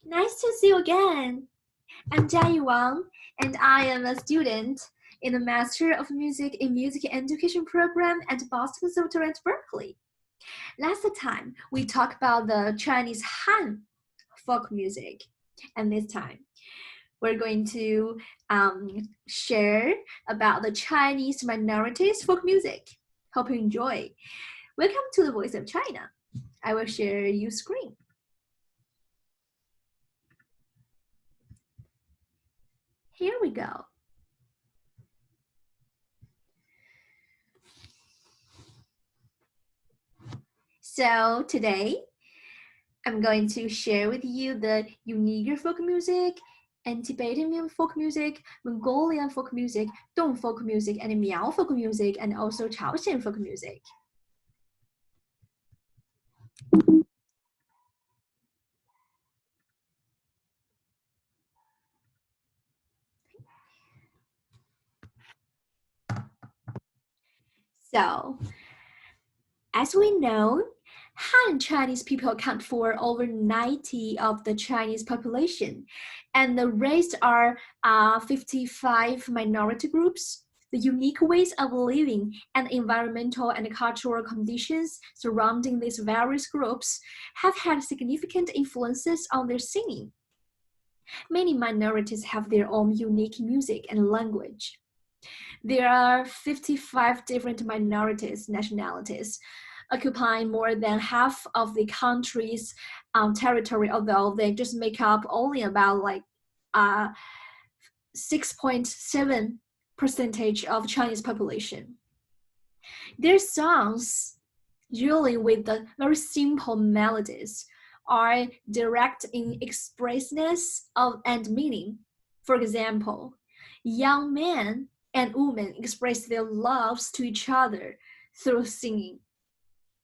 Nice to see you again. I'm Jiayi and I am a student in the Master of Music in Music Education program at Boston Conservatory at Berkeley. Last time, we talked about the Chinese Han folk music, and this time, we're going to share about the Chinese minorities folk music. Hope you enjoy. Welcome to the Voice of China. I will share your screen. Here we go. So today, I'm going to share with you the Uyghur folk music and Tibetan folk music, Mongolian folk music, Dong folk music, and Miao folk music, and also Chaosian folk music. So, as we know, Han Chinese people account for over 90% of the Chinese population, and the rest are 55 minority groups. The unique ways of living and environmental and cultural conditions surrounding these various groups have had significant influences on their singing. Many minorities have their own unique music and language. There are 55 different minorities, nationalities, occupying more than half of the country's territory, although they just make up only about 6.7% of Chinese population. Their songs, usually with the very simple melodies, are direct in expressiveness and meaning. For example, young men and women express their loves to each other through singing.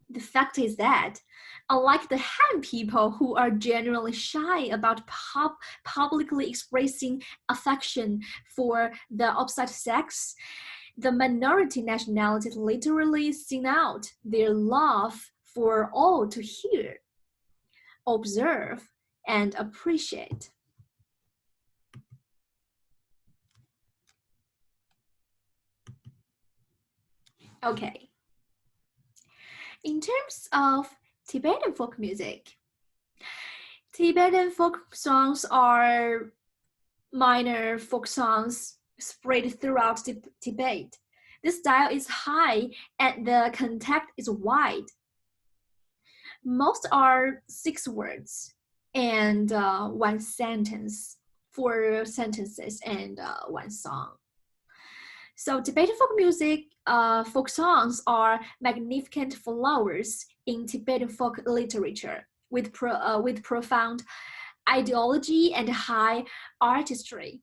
The fact is that, unlike the Han people who are generally shy about publicly expressing affection for the opposite sex, the minority nationalities literally sing out their love for all to hear, observe, and appreciate. Okay. In terms of Tibetan folk music, Tibetan folk songs are minor folk songs spread throughout Tibet. The style is high and the context is wide. Most are 6 words and 1 sentence, 4 sentences and 1 song. So Tibetan folk music, folk songs are magnificent flowers in Tibetan folk literature with profound ideology and high artistry.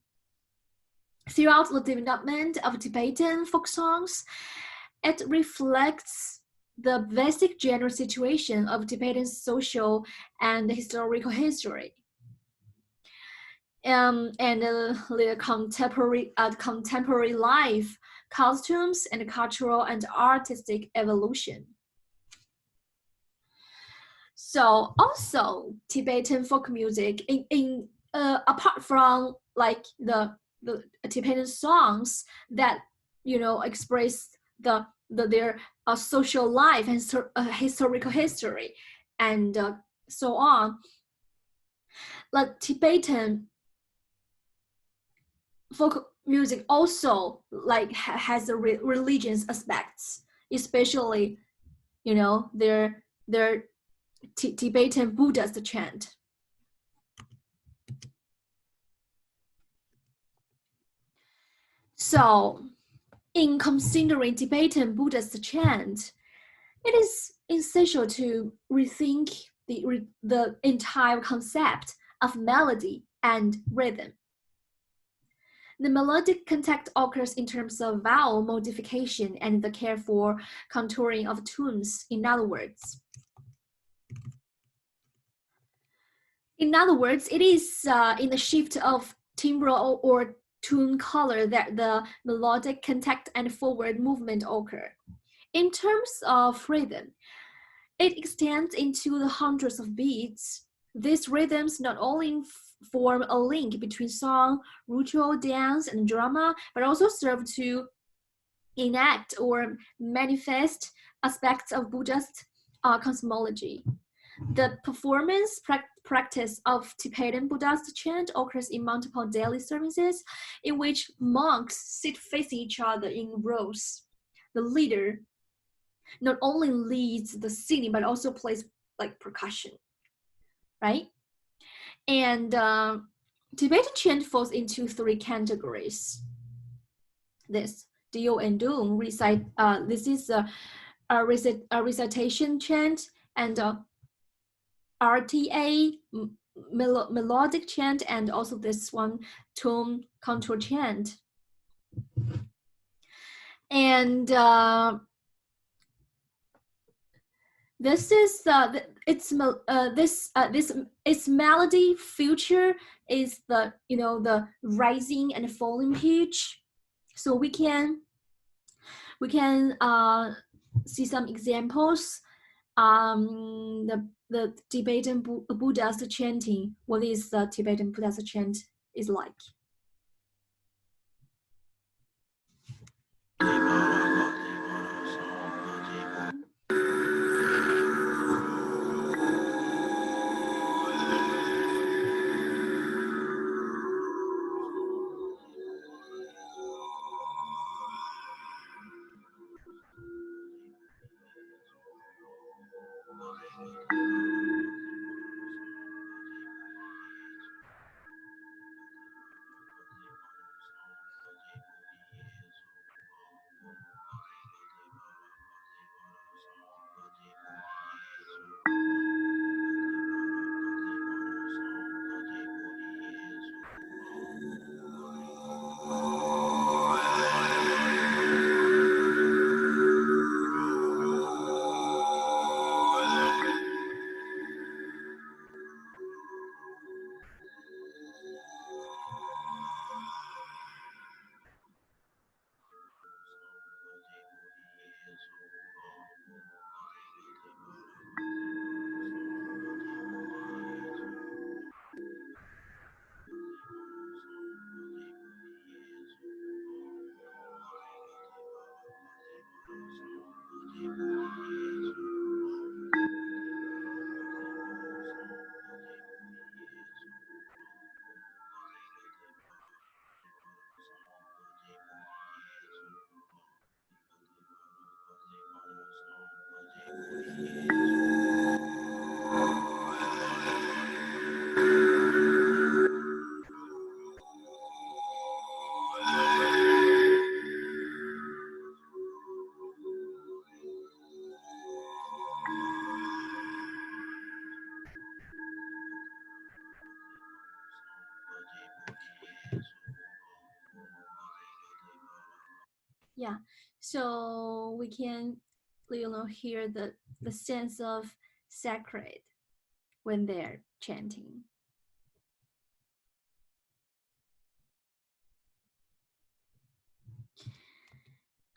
Throughout the development of Tibetan folk songs, it reflects the basic general situation of Tibetan social and historical history. And the contemporary life, costumes, and cultural and artistic evolution. So also Tibetan folk music, apart from like the Tibetan songs that express their social life and historical history and so on, like Tibetan folk music also has the religious aspects, especially their Tibetan Buddhist chant. So, in considering Tibetan Buddhist chant, it is essential to rethink the entire concept of melody and rhythm. The melodic context occurs in terms of vowel modification and the careful contouring of tunes. In other words, it is in the shift of timbral or tune color that the melodic context and forward movement occur. In terms of rhythm, it extends into the hundreds of beats These rhythms not only form a link between song, ritual, dance, and drama, but also serve to enact or manifest aspects of Buddhist cosmology. The performance practice of Tibetan Buddhist chant occurs in multiple daily services in which monks sit facing each other in rows. The leader not only leads the singing but also plays like percussion, right? And Tibetan chant falls into three categories. This Dio and Dung recite. This is a recitation chant, and RTA melodic chant, and also this one tone contour chant. And this is its melody feature is the the rising and falling pitch. So we can see some examples. The Tibetan Buddhist chanting. What is the Tibetan Buddhist chant is like? Yeah, so we can hear the sense of sacred when they're chanting.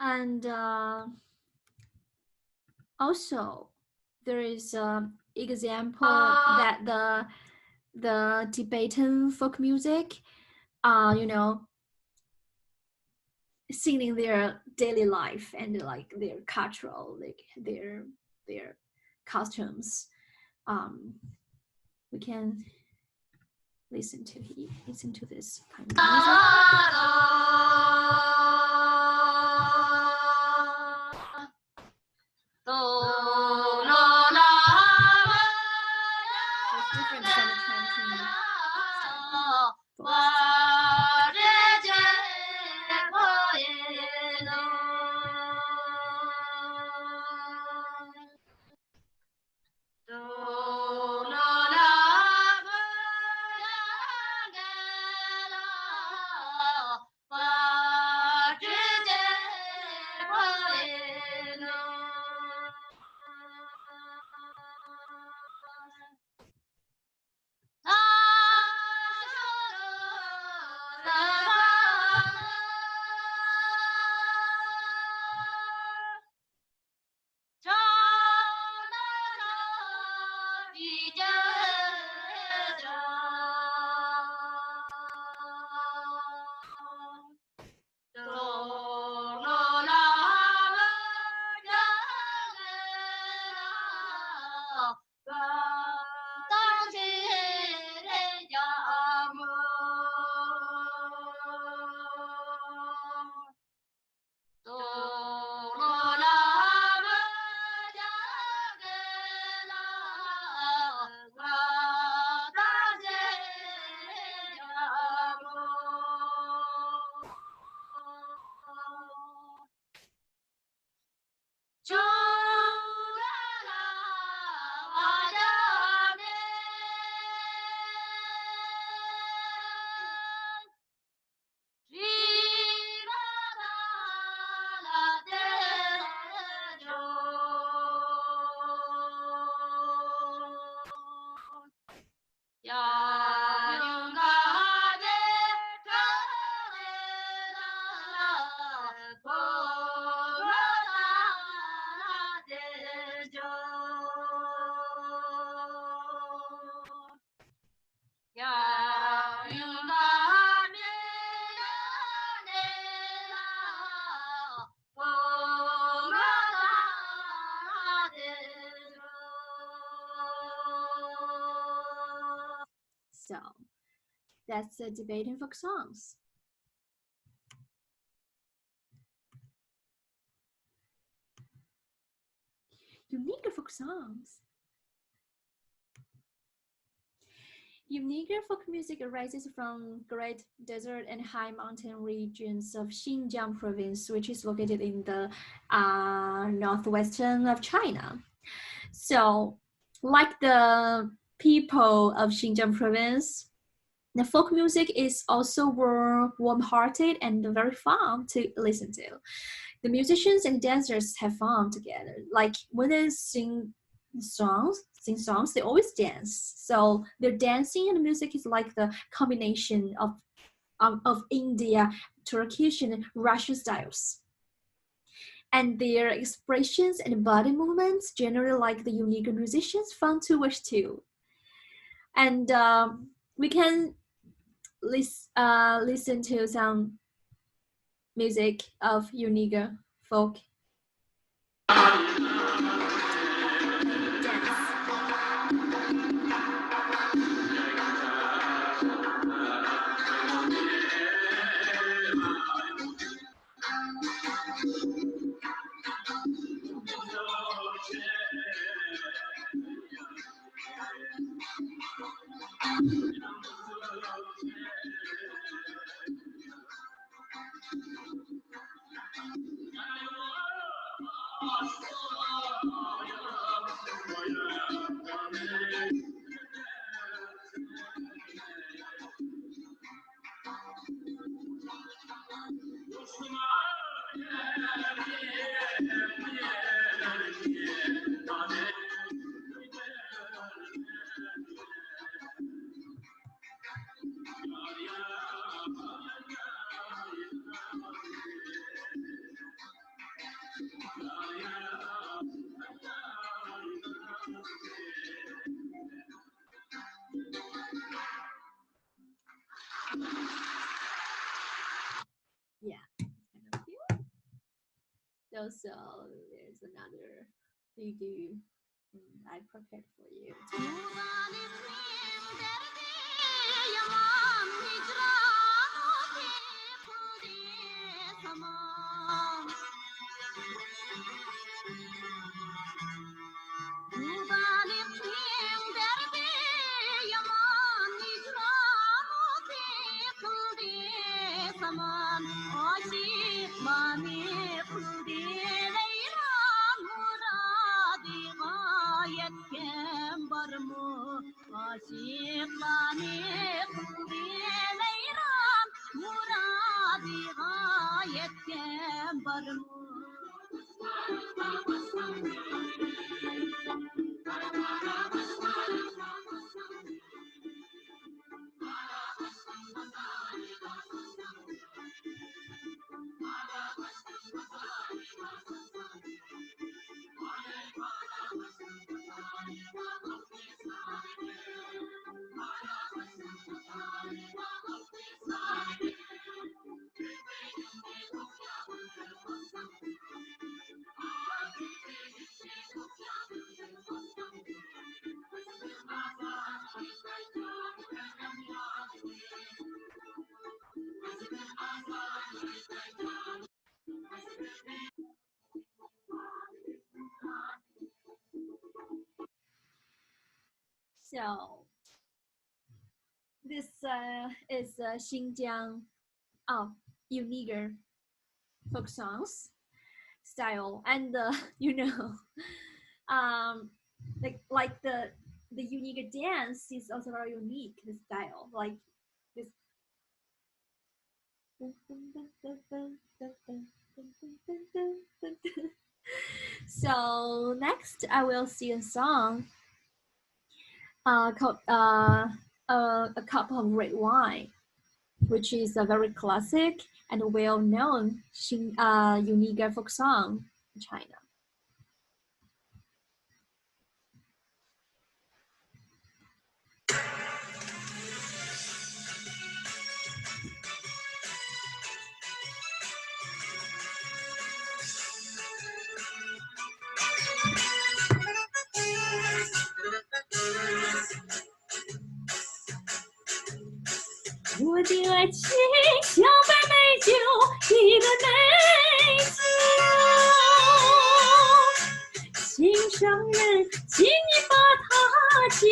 And also there is an example that the Tibetan folk music, singing their daily life and like their cultural, like their costumes. We can listen to this kind of music. It's different from the chanting So that's the debate in folk songs. Unique folk songs. Unique folk music arises from great desert and high mountain regions of Xinjiang province, which is located in the northwestern of China. So, like the people of Xinjiang province, the folk music is also warm-hearted and very fun to listen to. The musicians and dancers have fun together. Like when they sing songs, they always dance. So their dancing and music is like the combination of India, Turkish, and Russian styles. And their expressions and body movements generally like the unique musicians fun to watch too. And we can listen to some music of unique folk. Yeah, kind of cute. Also, there's another video I prepared for you. So this is Xinjiang unique folk songs style, and um, like the unique dance is also very unique. The style, like this. So next, I will sing a song called a cup of red wine, which is a very classic and well-known Uniger folk song in China.我的爱情像杯美酒，一杯美酒，心上人，请你把它接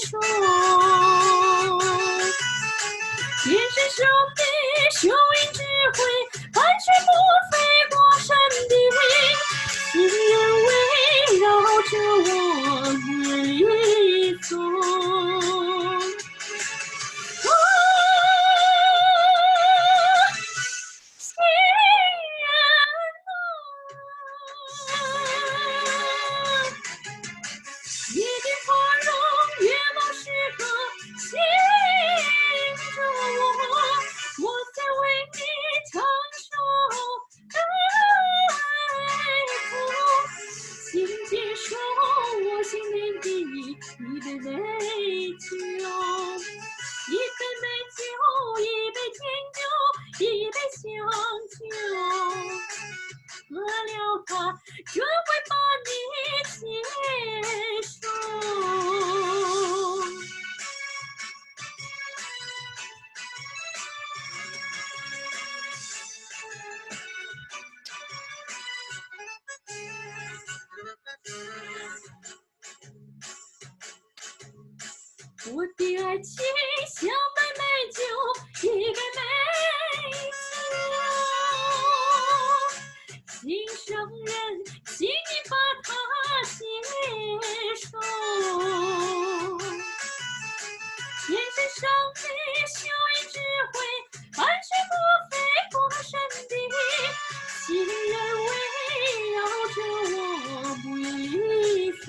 受。天生手臂，秀英智慧，盘旋不飞过山顶，四人围绕着我归宗。你的宽容，月光时刻醒着我在为你唱首爱歌，请接受我心灵的一杯美酒，一杯美酒，一杯甜酒，一杯香酒。喝了它，准会把你接受。我的爱情像杯美酒，一杯美酒。心上人，请你把它接受。天生上帝，秀英智慧，盘旋不飞过山顶，亲人围绕着我不离松。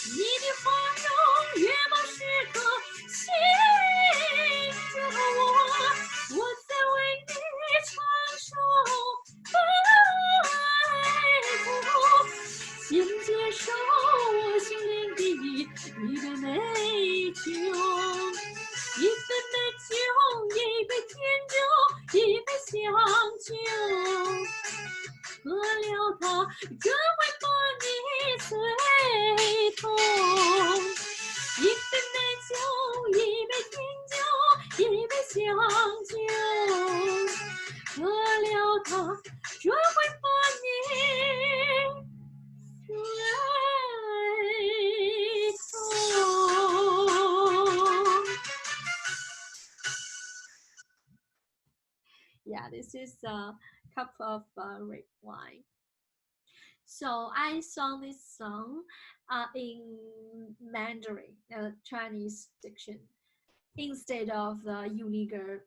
你的宽容，月光时刻醒着我在为你唱首爱歌，请接受我心灵的一杯美酒，一杯美酒，一杯甜酒，一杯香酒。喝了它，这会把你醉痛。一杯美酒，一杯甜酒，一杯香酒。喝了它，这会把你醉痛。Yeah, this is a cup of red wine. So I saw this song in Mandarin, Chinese diction, instead of the Uniger,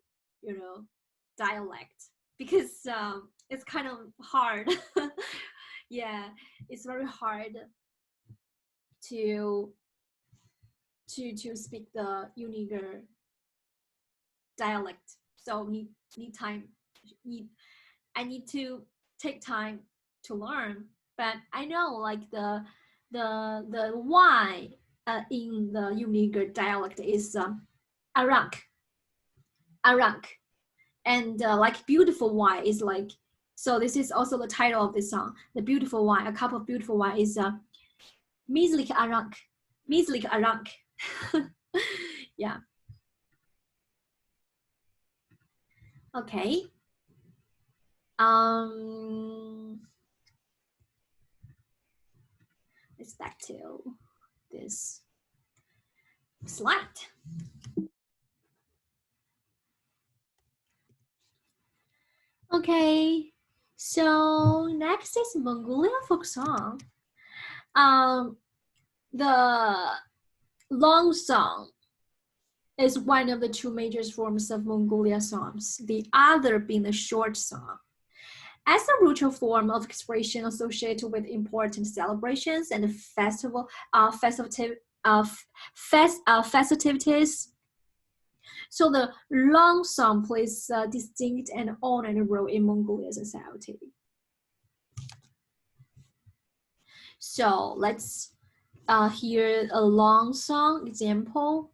dialect, because it's kind of hard. Yeah, it's very hard to speak the Uniger dialect. So need time. I need to take time to learn. But I know like the Y in the Uniger dialect is arank, and like beautiful Y is like. So this is also the title of this song. The beautiful Y, a cup of beautiful Y is measlik arank. Yeah. Okay. Let's back to this slide. Okay, so next is Mongolian folk song. The long song is one of the two major forms of Mongolia songs, the other being the short song. As a ritual form of expression associated with important celebrations and festivities, so the long song plays a distinct and honored role in Mongolian society. So let's hear a long song example.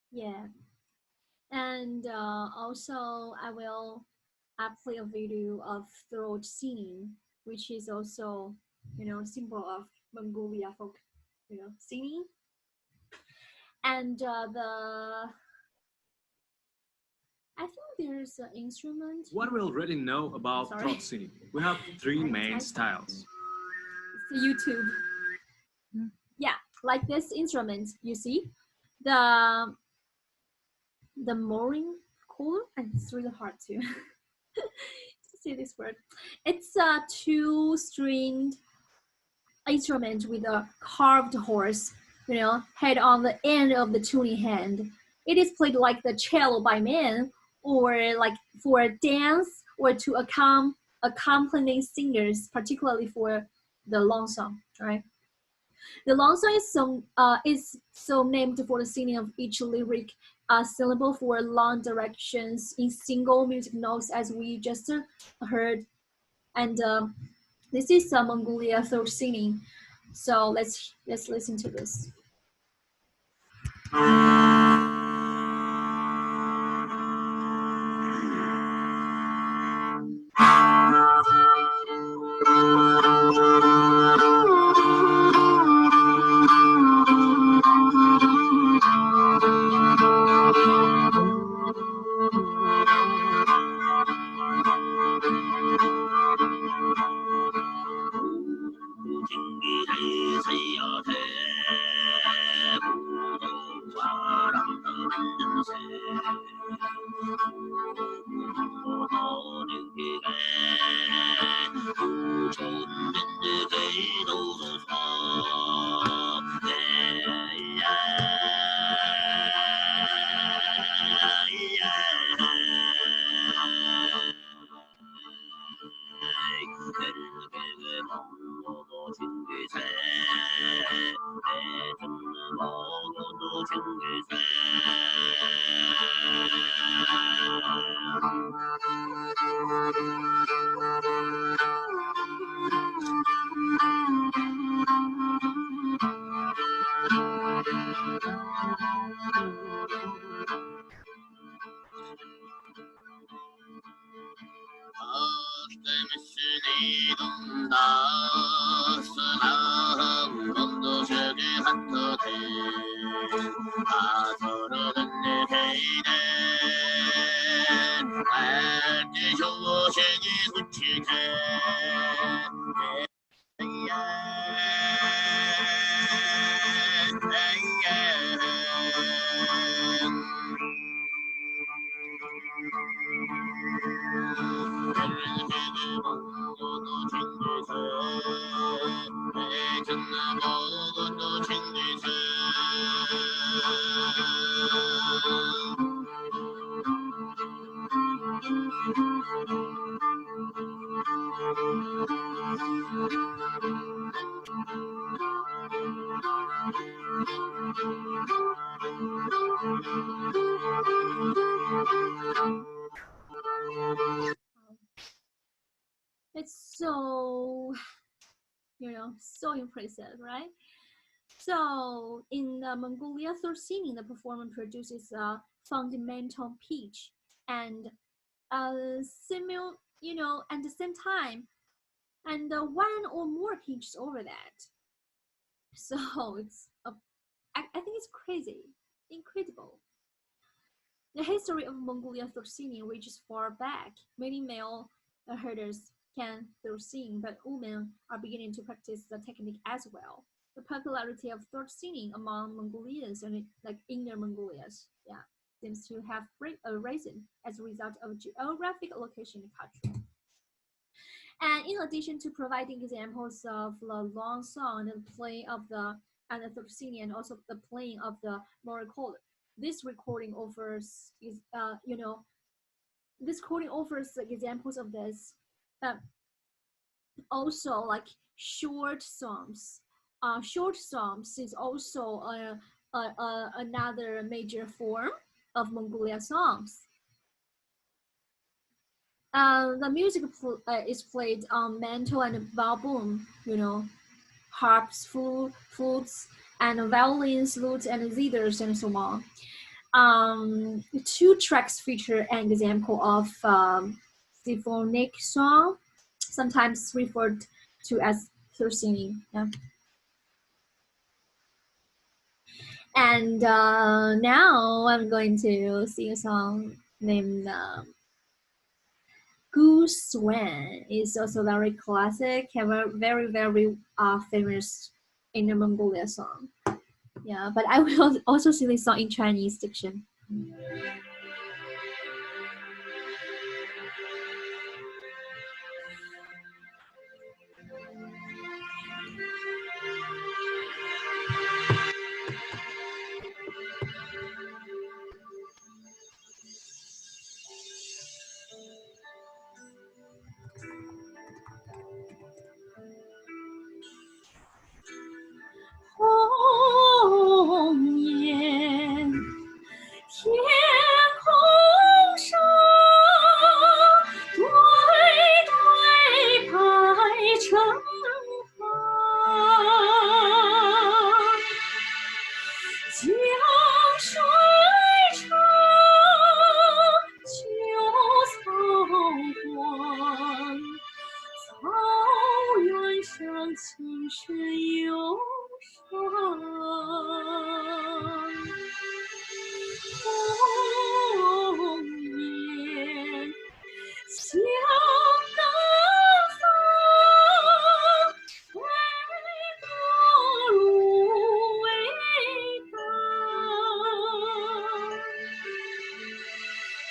Yeah, and also I will play a video of throat singing, which is also, symbol of Mongolia folk, singing. And I think there's an instrument. What we already know about throat singing, we have three main styles. It's YouTube. Yeah, like this instrument, you see, the mooring cooler, and it's really hard to say this word. It's a two-stringed instrument with a carved horse, head on the end of the tuning hand. It is played like the cello by men, or like for a dance, or to accompany singers, particularly for the long song, right? The long song is so named for the singing of each lyric syllable for long directions in single music notes, as we just heard. And this is Mongolia throat singing. So let's listen to this. It's so, so impressive, right? So in Mongolia, third singing, the performer produces a fundamental pitch and at the same time, and one or more pitches over that. So I think it's crazy, incredible. The history of Mongolia third singing reaches far back. Many male herders can third sing, but women are beginning to practice the technique as well. The popularity of third singing among Mongolians and like Inner Mongolians, seems to have risen as a result of geographic location in the country. And in addition to providing examples of the long song and the playing of the third singing and also the playing of the moral, this recording offers this recording offers examples of this. Also, like short songs. Short songs is also another major form of Mongolia songs. The music is played on mantle and baboon, harps, flutes, and violins, lutes, and zithers, and so on. Two tracks feature an example of symphonic song, sometimes referred to as third singing. Yeah. And now I'm going to sing a song named Goose Swan. It's also very classic, have a very, very famous Inner Mongolia song. Yeah, but I will also sing this song in Chinese diction. 红颜天空上，对对排成行。江水长，秋草黄，草原上青山有伤。红颜向南方，北国芦苇荡。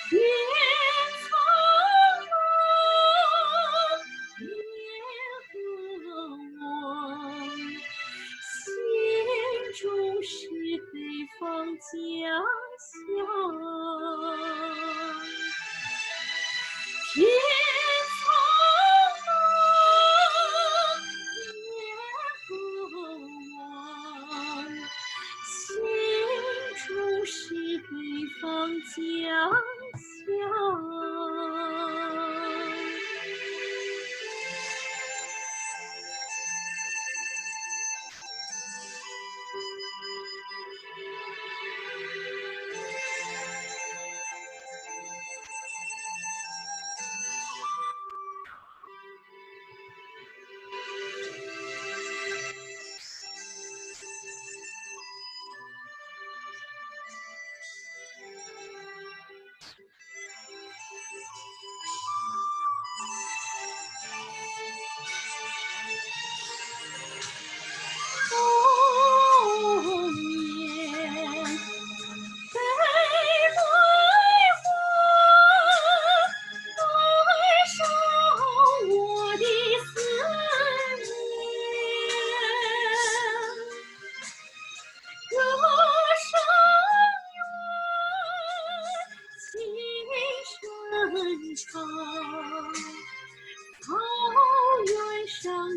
天苍茫，野鹤望，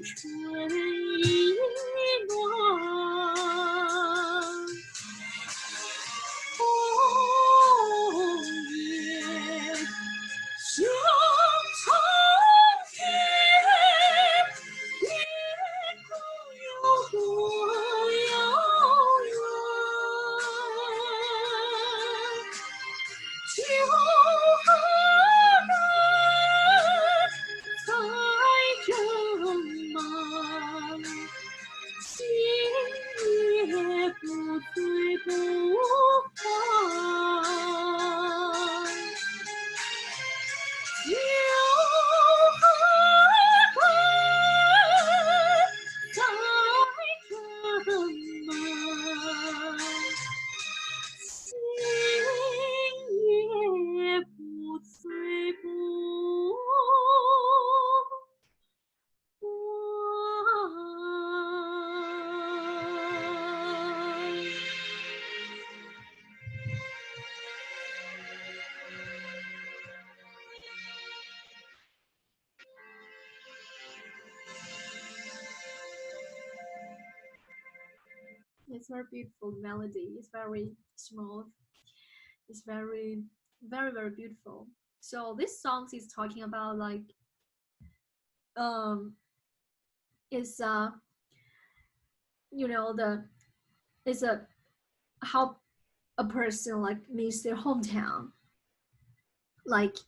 春意暖，红叶相长天，天空有多遥远？秋和春在正忙，心也不醉不还。秋和春在正忙，心也不醉不还。It's very beautiful melody. It's very smooth. It's very, very, very beautiful. So this song is talking about like is you know the is a how a person like meets their hometown. Like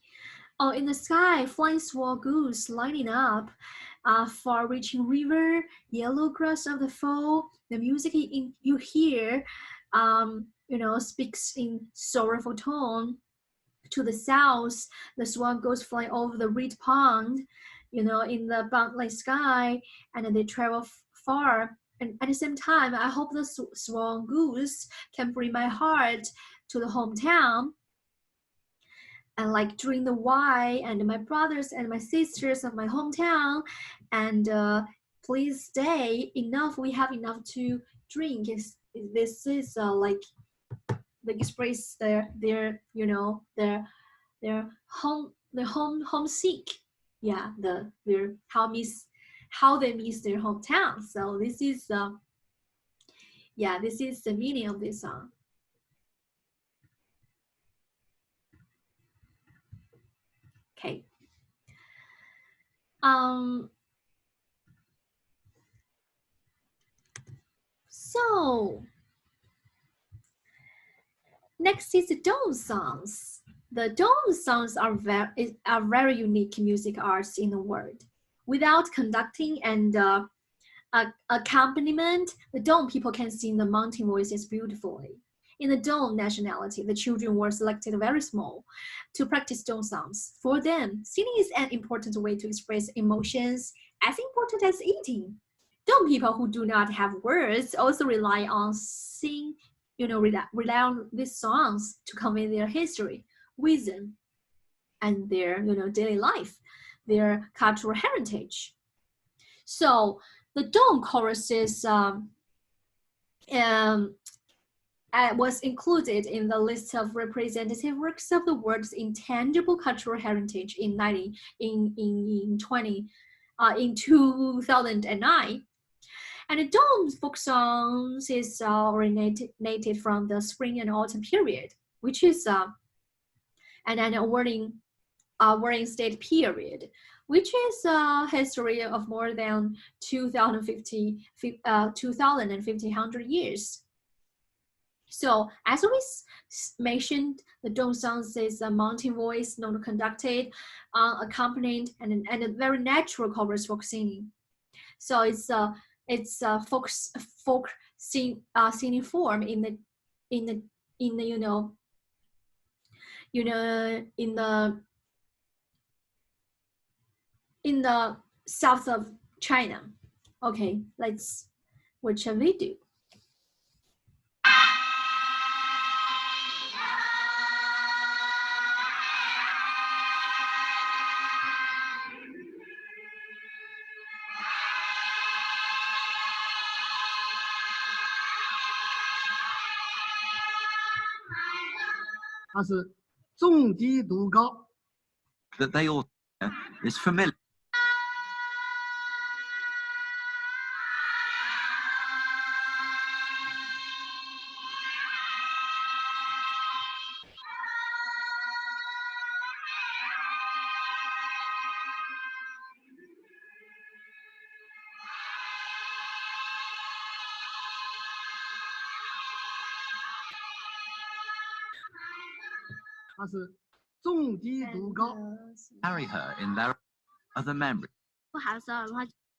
in the sky, flying small goose lining up, far-reaching river, yellow grass of the fall. The music you hear, speaks in sorrowful tone. To the south, the swan goes flying over the reed pond, in the boundless sky, and they travel far. And at the same time, I hope the swan goose can bring my heart to the hometown. And like during the why and my brothers and my sisters of my hometown, and please stay enough. We have enough to drink. This is like they express their homesick. Yeah, their how they miss their hometown. So this is this is the meaning of this song. Okay. So next is the Dawn songs. The Dawn songs are very unique music arts in the world. Without conducting and accompaniment, the Dawn people can sing the mountain voices beautifully. In the Dawn nationality, the children were selected very small to practice Dawn songs. For them, singing is an important way to express emotions, as important as eating. Dawn people who do not have words also rely on rely on these songs to convey their history, wisdom, and their daily life, their cultural heritage. So the Dawn choruses was included in the list of representative works of the world's intangible cultural heritage in 2009. And the Dawn folk songs is originated from the spring and autumn period, which is and an warring state period, which is a history of more than 2,100 years. So as we mentioned, the Dawn songs is a mountain voice, non-conducted, accompanied, and a very natural chorus folk singing. So it's a folk singing form in the in the south of China. Okay, let's watch a video. 它是重低度高。 That they all is familiar. 它是重低度高。 Carry her in their other memories.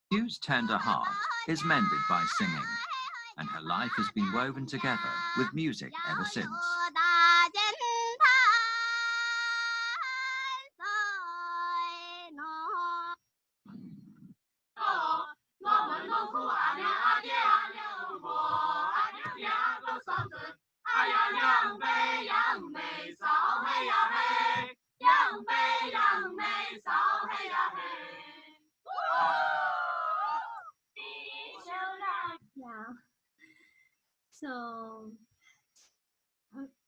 Hugh's tender heart is mended by singing, and her life has been woven together with music ever since. Yeah. So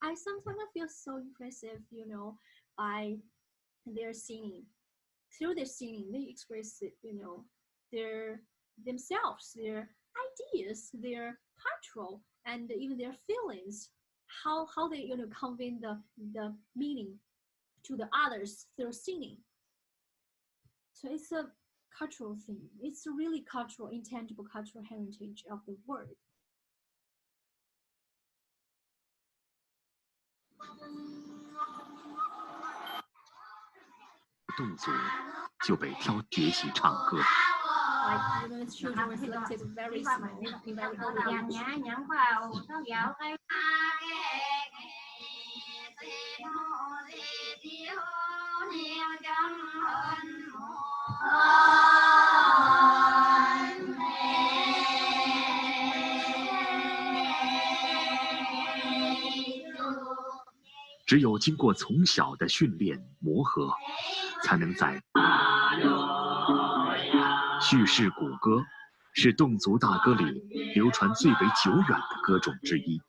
I sometimes feel so impressive, by their singing. Through their singing, they express, their themselves, their ideas, their cultural, and even their feelings. How they convey the meaning to the others through singing. So it's a cultural thing. It's a really cultural, intangible cultural heritage of the world. 侗族就被挑学习唱歌。 Like children were selected very small, in very early age. 只有经过从小的训练磨合，才能在叙事古歌，是侗族大歌里流传最为久远的歌种之一。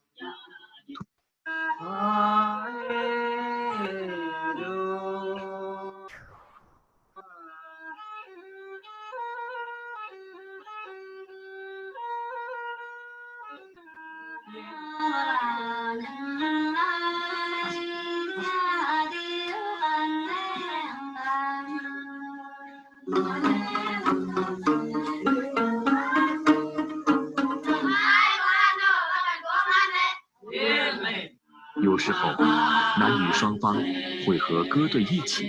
有时候，男女双方会和歌队一起，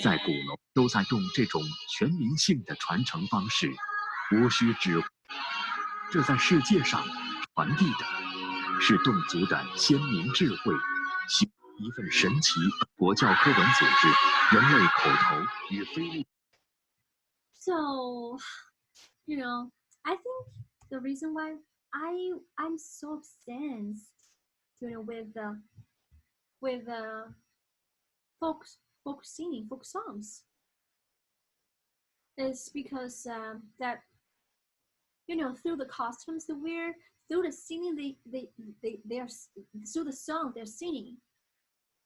在鼓楼都在用这种全民性的传承方式，无需指挥。这在世界上传递的是侗族的先民智慧，一份神奇国教科文组织人类口头与非物。 So, I think the reason why I'm so obsessed, with folk singing, folk songs, is because that through the costumes they wear, through the singing they're through the song they're singing,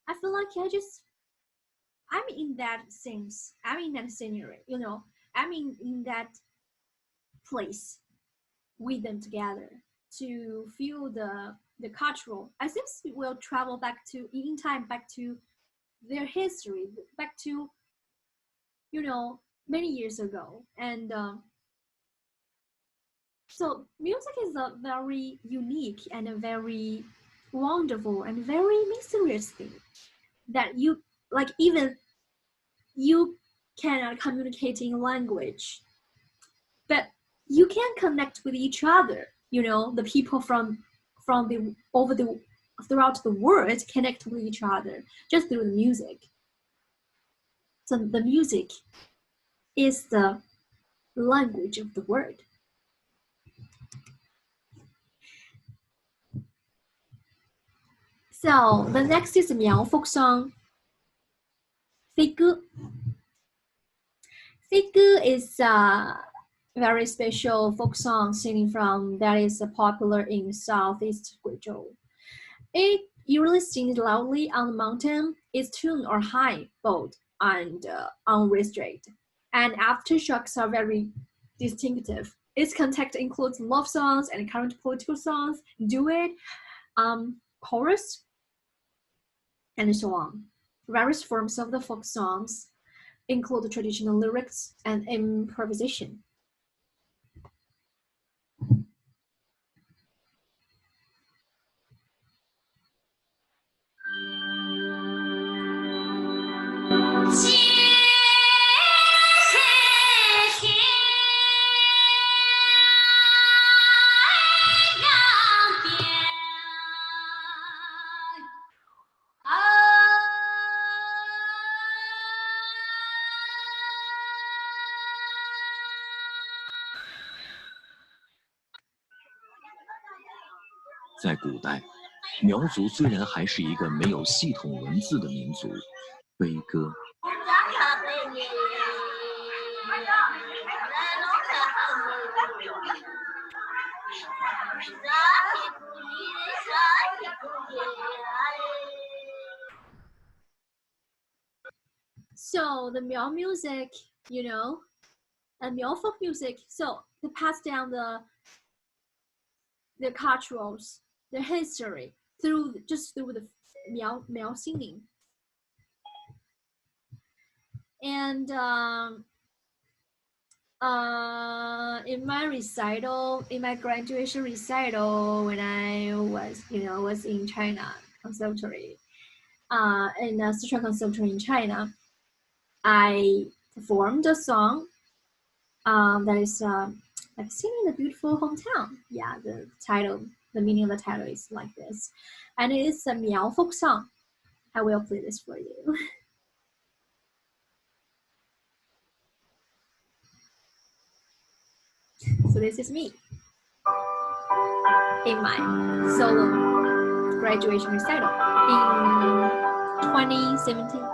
I feel like I'm in that sense, I'm in that scenery, I'm in that place with them together to feel the cultural. I think we'll travel back in time, back to their history, back to many years ago. And so music is a very unique and a very wonderful and very mysterious thing that even you cannot communicate in language, but you can connect with each other. The people from throughout the world connect with each other just through the music. So the music is the language of the world. So the next is Miao folk song. 飞歌. Is a very special folk song singing from that is popular in Southeast Guizhou. It usually sings loudly on the mountain. Its tune are high, bold, and unrestrained. And aftershocks are very distinctive. Its context includes love songs and current political songs, duet, chorus, and so on. Various forms of the folk songs include traditional lyrics and improvisation. 在古代，苗族虽然还是一个没有系统文字的民族，悲歌。So the Miao music, you know, and Miao folk music, so they pass down their cultures, their history through the Miao singing. And in my recital, in my graduation recital, when I was in China Conservatory, in the Sichuan Conservatory in China, I performed a song that is like singing the beautiful hometown. Yeah, the meaning of the title is like this, and it is a Miao folk song. I will play this for you. So this is me in my solo graduation recital in 2017.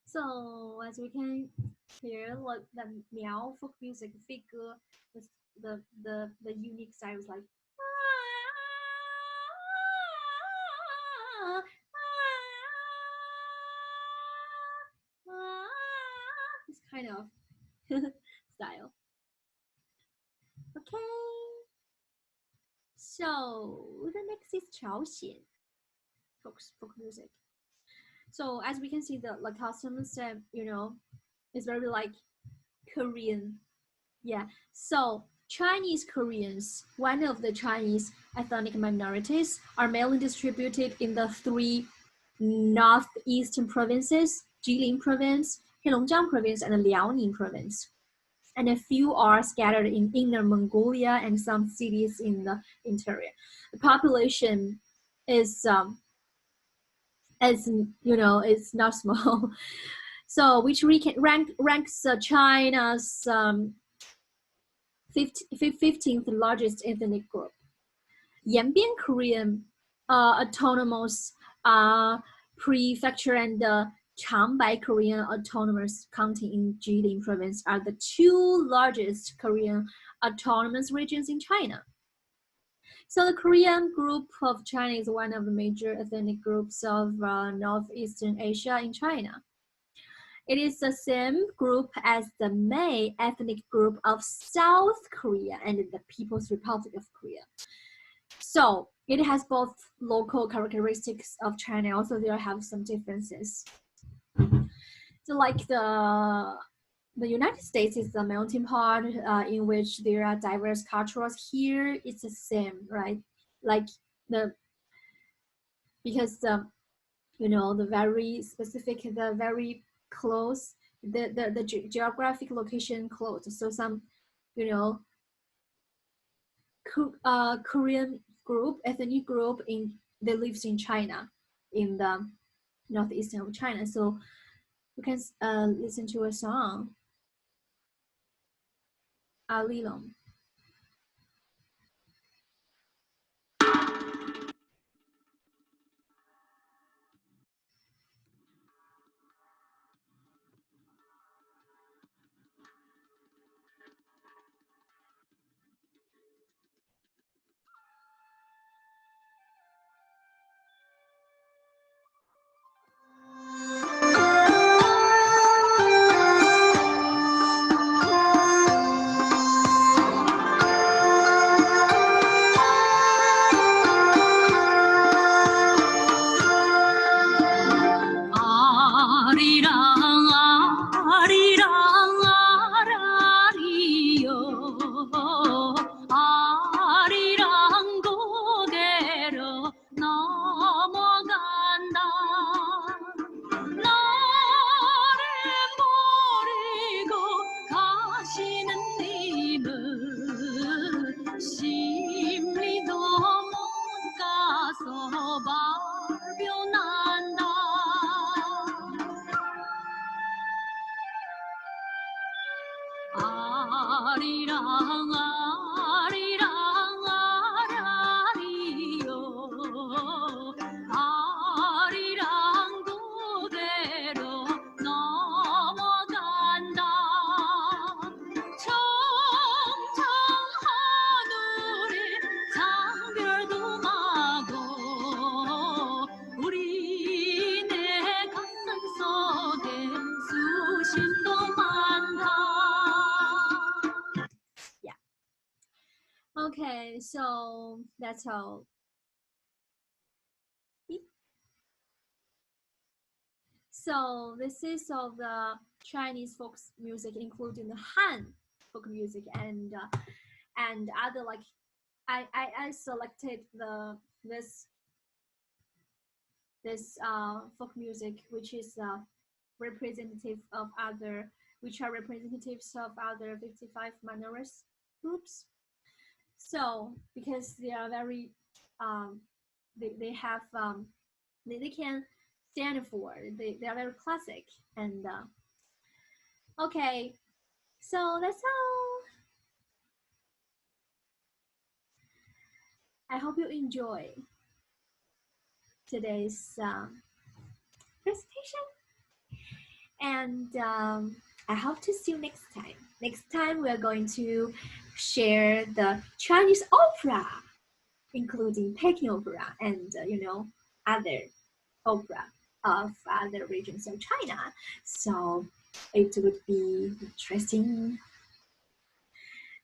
So as we can hear, like the Miao folk music figure, the unique style is like this kind of style. Okay. So the next is Chaoxian folk music. So as we can see, the customs, is very like Korean. Yeah. So Chinese Koreans, one of the Chinese ethnic minorities, are mainly distributed in the 3 northeastern provinces: Jilin Province, Heilongjiang Province, and Liaoning Province. And a few are scattered in Inner Mongolia and some cities in the interior. The population is it's not small. So which ranks China's 15th largest ethnic group. Yanbian Korean Autonomous Prefecture and Changbai Korean Autonomous County in Jilin Province are the 2 largest Korean autonomous regions in China. So the Korean group of China is one of the major ethnic groups of Northeastern Asia in China. It is the same group as the main ethnic group of South Korea and the People's Republic of Korea. So it has both local characteristics of China. Also, there have some differences. So like the United States is the melting pot in which there are diverse cultures. Here it's the same, right? Like because the very specific, the very close, the geographic location close. So some, Korean group, ethnic group that lives in China, in the northeastern of China. So you can listen to a song, Alilong. Okay, so that's all. So this is all the Chinese folk music, including the Han folk music and other, like I selected this folk music which is representative of other, which are representatives of other 55 minority groups. So because they are very they have they can stand for, they are very classic. And okay, so that's all. I hope you enjoy today's presentation, and I hope to see you next time. Next time we are going to share the Chinese opera, including Peking opera and other opera of other regions of China. So it would be interesting.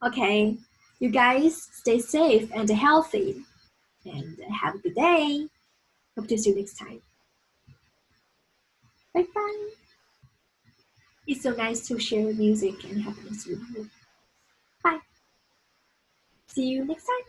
Okay, you guys stay safe and healthy, and have a good day. Hope to see you next time. Bye bye. It's so nice to share music and happiness with you. Bye. See you next time.